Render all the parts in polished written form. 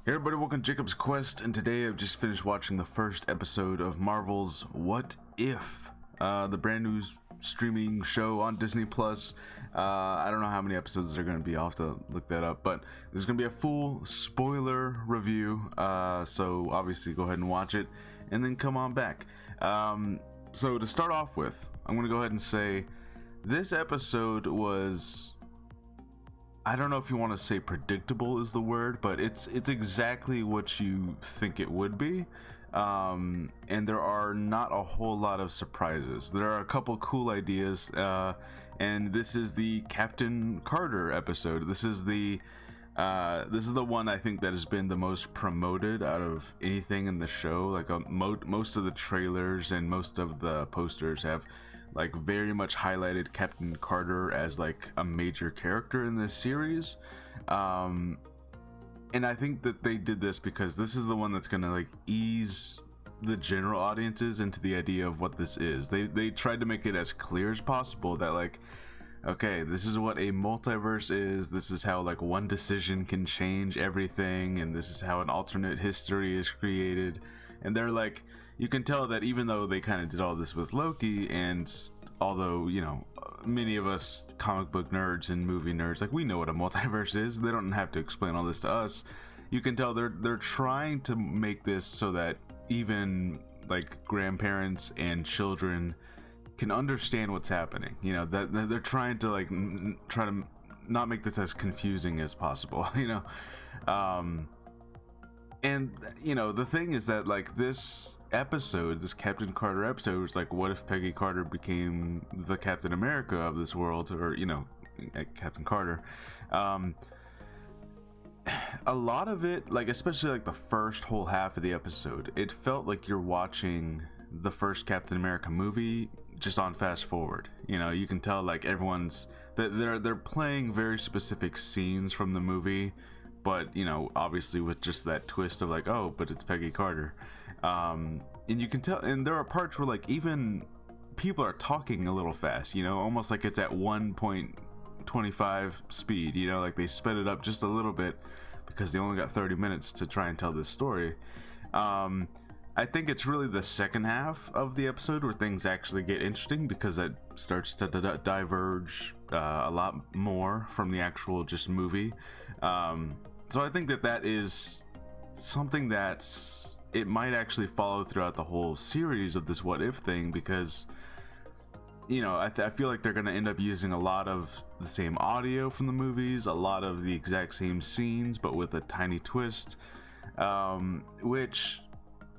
Hey everybody, welcome to Jacob's Quest, and today I've just finished watching the first episode of Marvel's What If, the brand new streaming show on Disney Plus. I don't know how many episodes there are going to be. I'll have to look that up, but there's going to be a full spoiler review, so obviously go ahead and watch it, and then come on back. So to start off with, I'm going to go ahead and say this episode was... I don't know if you want to say predictable is the word, but it's exactly what you think it would be. And there are not a whole lot of surprises. There are a couple cool ideas, and this is the Captain Carter episode. This is the one I think that has been the most promoted out of anything in the show. Like most of the trailers and most of the posters have like very much highlighted Captain Carter as like a major character in this series. And I think that they did this because this is the one that's gonna like ease the general audiences into the idea of what this is. They tried to make it as clear as possible that like, okay, this is what a multiverse is, this is how like one decision can change everything, and this is how an alternate history is created. And they're like, you can tell that even though they kind of did all this with Loki, and although, you know, many of us comic book nerds and movie nerds, like, we know what a multiverse is, they don't have to explain all this to us. You can tell they're trying to make this so that even like grandparents and children can understand what's happening. You know, that they're trying to like try to not make this as confusing as possible. You know, and you know, the thing is that like this Captain Carter episode was like, what if Peggy Carter became the Captain America of this world, or you know, Captain Carter. A lot of it, like especially like the first whole half of the episode, it felt like you're watching the first Captain America movie just on fast forward. You know, you can tell like everyone's they're playing very specific scenes from the movie, but you know, obviously with just that twist of like, oh, but it's Peggy Carter. And you can tell, and there are parts where like even people are talking a little fast, you know, almost like it's at 1.25 speed, you know, like they sped it up just a little bit because they only got 30 minutes to try and tell this story. I think it's really the second half of the episode where things actually get interesting, because it starts to diverge a lot more from the actual just movie. So I think that is something that's, it might actually follow throughout the whole series of this what if thing, because you know, I feel like they're going to end up using a lot of the same audio from the movies, a lot of the exact same scenes, but with a tiny twist, which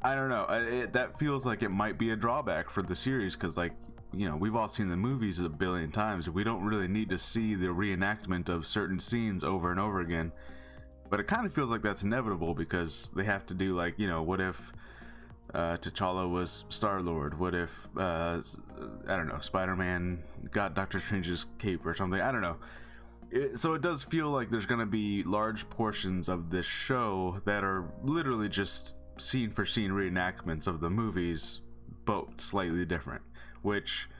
I don't know, that feels like it might be a drawback for the series, because like, you know, we've all seen the movies a billion times. We don't really need to see the reenactment of certain scenes over and over again. But it kind of feels like that's inevitable, because they have to do like, you know, what if T'Challa was Star-Lord? What if I don't know, Spider-Man got Doctor Strange's cape or something? I don't know. So it does feel like there's going to be large portions of this show that are literally just scene for scene reenactments of the movies, but slightly different, which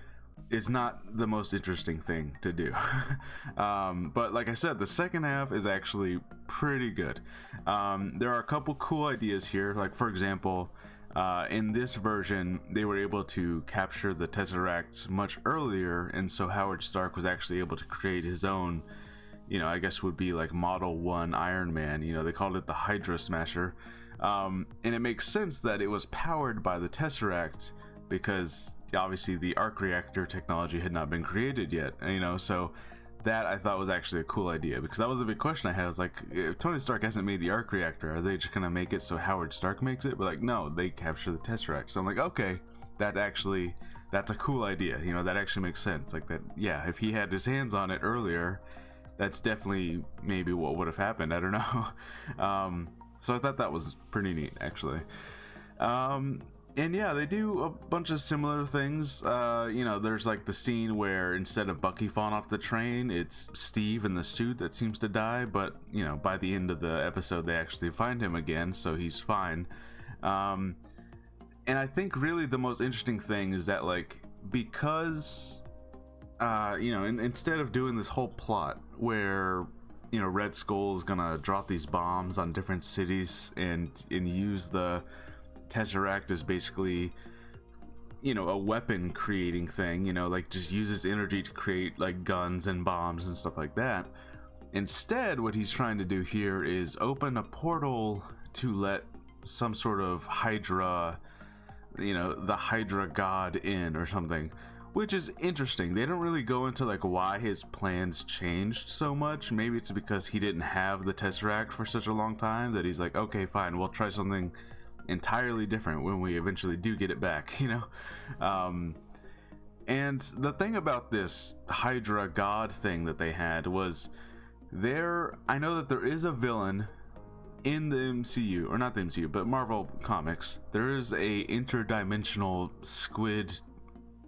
is not the most interesting thing to do. But like I said, the second half is actually pretty good. There are a couple cool ideas here, like for example, in this version they were able to capture the Tesseract much earlier, and so Howard Stark was actually able to create his own, you know, I guess would be like Model 1 Iron Man. You know, they called it the Hydra Smasher, and it makes sense that it was powered by the Tesseract, because obviously the arc reactor technology had not been created yet, you know. So that I thought was actually a cool idea, because that was a big question I had. I was like, if Tony Stark hasn't made the arc reactor, are they just gonna make it so Howard Stark makes it? But like, no, they capture the Tesseract. So I'm like, okay, that's a cool idea, you know, that actually makes sense. Like that, yeah, if he had his hands on it earlier, that's definitely maybe what would have happened. I don't know. So I thought that was pretty neat, actually. And yeah, they do a bunch of similar things. You know, there's like the scene where instead of Bucky falling off the train, it's Steve in the suit that seems to die, but you know, by the end of the episode they actually find him again, so he's fine. And I think really the most interesting thing is that like, because you know, instead of doing this whole plot where Red Skull is gonna drop these bombs on different cities and use the Tesseract as basically, a weapon creating thing, like just uses energy to create like guns and bombs and stuff like that. Instead, what he's trying to do here is open a portal to let some sort of Hydra, the Hydra god in or something, which is interesting. They don't really go into like why his plans changed so much. Maybe it's because he didn't have the Tesseract for such a long time that he's like, okay, fine, we'll try something entirely different when we eventually do get it back, and the thing about this Hydra god thing that they had was I know that there is a villain in the MCU, or not the MCU, but Marvel Comics. There is a interdimensional squid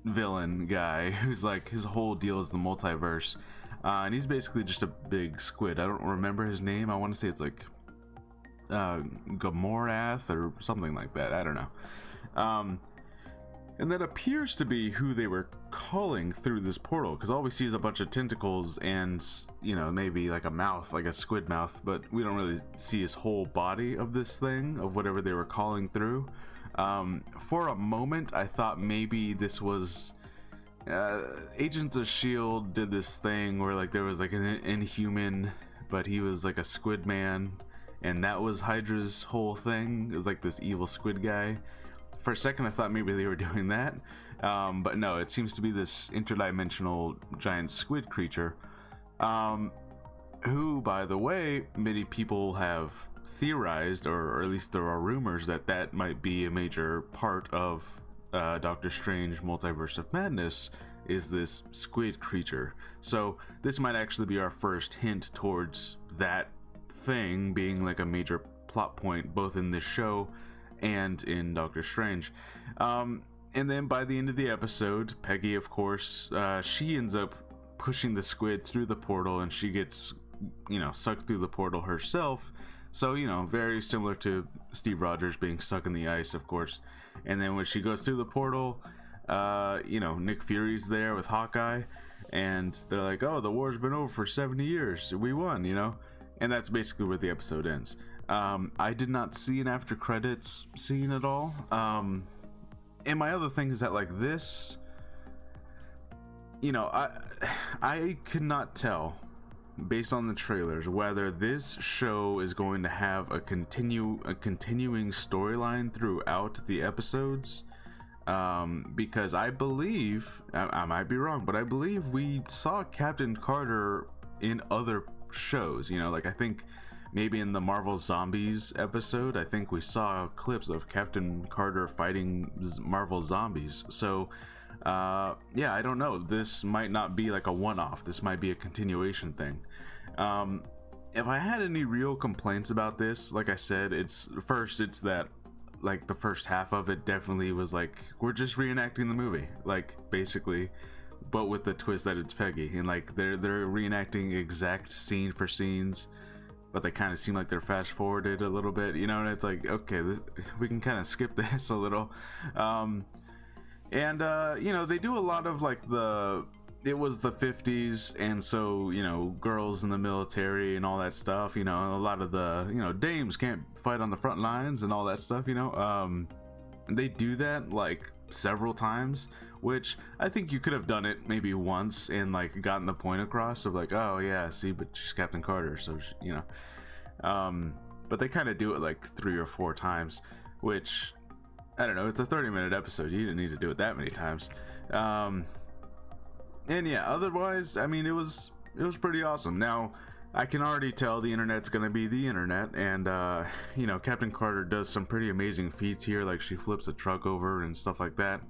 villain guy who's like, his whole deal is the multiverse, and he's basically just a big squid. I don't remember his name. I want to say it's like Gamorath or something like that. I don't know. And that appears to be who they were calling through this portal, because all we see is a bunch of tentacles and, maybe like a mouth, like a squid mouth, but we don't really see his whole body of this thing, of whatever they were calling through. For a moment, I thought maybe this was Agents of S.H.I.E.L.D. did this thing where like there was like an Inhuman, but he was like a squid man, and that was Hydra's whole thing. It was like this evil squid guy. For a second, I thought maybe they were doing that, but no, it seems to be this interdimensional giant squid creature, who, by the way, many people have theorized, or at least there are rumors that might be a major part of Doctor Strange Multiverse of Madness, is this squid creature. So this might actually be our first hint towards that thing being like a major plot point, both in this show and in Doctor Strange. And then by the end of the episode, Peggy, of course, she ends up pushing the squid through the portal, and she gets, sucked through the portal herself. So, very similar to Steve Rogers being stuck in the ice, of course. And then when she goes through the portal, Nick Fury's there with Hawkeye, and they're like, oh, the war's been over for 70 years. We won, And that's basically where the episode ends. I did not see an after credits scene at all. And my other thing is that like this, I could not tell based on the trailers whether this show is going to have a continuing storyline throughout the episodes. Because I believe, I might be wrong, but I believe we saw Captain Carter in other shows. I think maybe in the Marvel Zombies episode, I think we saw clips of Captain Carter fighting Marvel Zombies. So, yeah, I don't know. This might not be like a one-off. This might be a continuation thing. If I had any real complaints about this, like I said, it's that like the first half of it definitely was like, we're just reenacting the movie, like basically, but with the twist that it's Peggy, and like they're reenacting exact scene for scenes, but they kind of seem like they're fast forwarded a little bit, and it's like, okay, we can kind of skip this a little. They do a lot of like it was the 50s, and so girls in the military and all that stuff, a lot of the dames can't fight on the front lines and all that stuff, and they do that like several times, which I think you could have done it maybe once and like gotten the point across of like, oh yeah, see, but she's Captain Carter, so but they kind of do it like 3 or 4 times, which I don't know, it's a 30-minute episode, you didn't need to do it that many times. And yeah, otherwise, I mean, it was pretty awesome. Now, I can already tell the internet's gonna be the internet, and Captain Carter does some pretty amazing feats here, like she flips a truck over and stuff like that.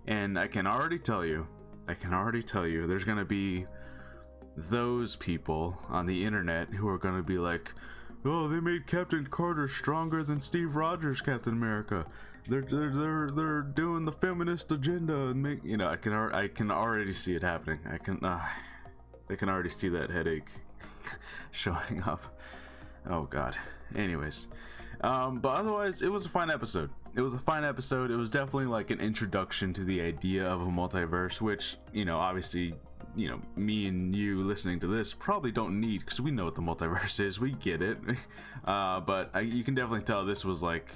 And I can already tell you, there's gonna be those people on the internet who are gonna be like, oh, they made Captain Carter stronger than Steve Rogers Captain America. They're doing the feminist agenda and make, I can already see it happening. I can already see that headache showing up. Oh god. Anyways, But otherwise, it was a fine episode. It was a fine episode. It was definitely like an introduction to the idea of a multiverse, which, you know, obviously, you know, me and you listening to this probably don't need, because we know what the multiverse is. We get it. But you can definitely tell this was like,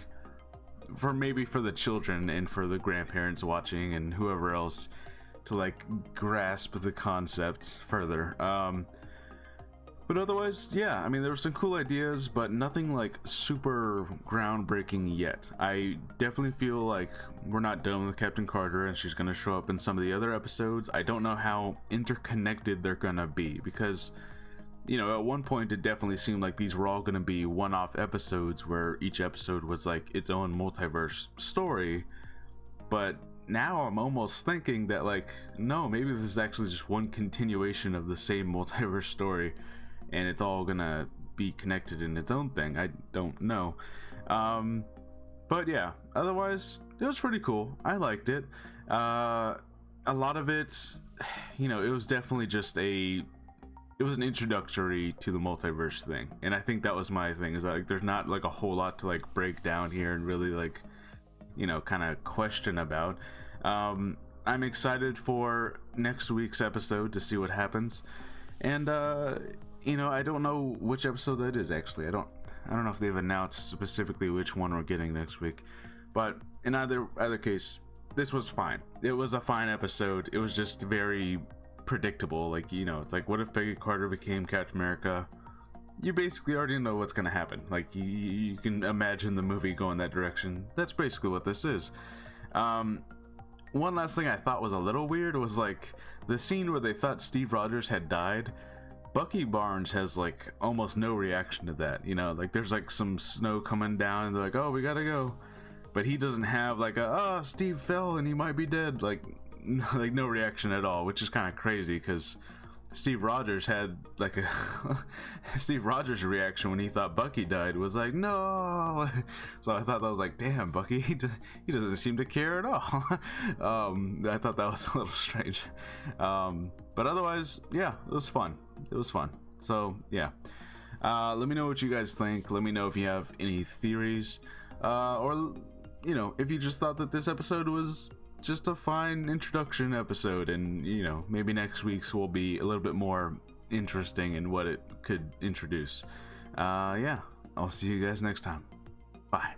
for the children and for the grandparents watching and whoever else, to like grasp the concept further. But otherwise, yeah, I mean, there were some cool ideas, but nothing like super groundbreaking yet. I definitely feel like we're not done with Captain Carter, and she's gonna show up in some of the other episodes. I don't know how interconnected they're gonna be, because, you know, at one point it definitely seemed like these were all gonna be one-off episodes where each episode was like its own multiverse story. But now I'm almost thinking that, like, no, maybe this is actually just one continuation of the same multiverse story, and it's all gonna be connected in its own thing. I don't know. But yeah, otherwise, it was pretty cool. I liked it. A lot of it, you know, it was definitely just it was an introductory to the multiverse thing. And I think that was my thing, is that, like, there's not like a whole lot to like break down here and really like, you know, kind of question about. I'm excited for next week's episode to see what happens. And you know, I don't know which episode that is, actually. I don't know if they've announced specifically which one we're getting next week. But in either case, this was fine. It was a fine episode. It was just very predictable. Like, you know, it's like, what if Peggy Carter became Captain America? You basically already know what's gonna happen. Like, you can imagine the movie going that direction. That's basically what this is. One last thing I thought was a little weird was like the scene where they thought Steve Rogers had died. Bucky Barnes has like almost no reaction to that, you know, like there's like some snow coming down and they're like, oh, we gotta go, but he doesn't have like Steve fell and he might be dead, like no reaction at all, which is kind of crazy, because Steve Rogers had like a Steve Rogers reaction when he thought Bucky died was like, no. So I thought that was like, damn, Bucky, he doesn't seem to care at all. I thought that was a little strange, but otherwise, yeah, it was fun. So yeah, let me know what you guys think. Let me know if you have any theories, or, you know, if you just thought that this episode was just a fine introduction episode, and, you know, maybe next week's will be a little bit more interesting in what it could introduce. Yeah, I'll see you guys next time. Bye.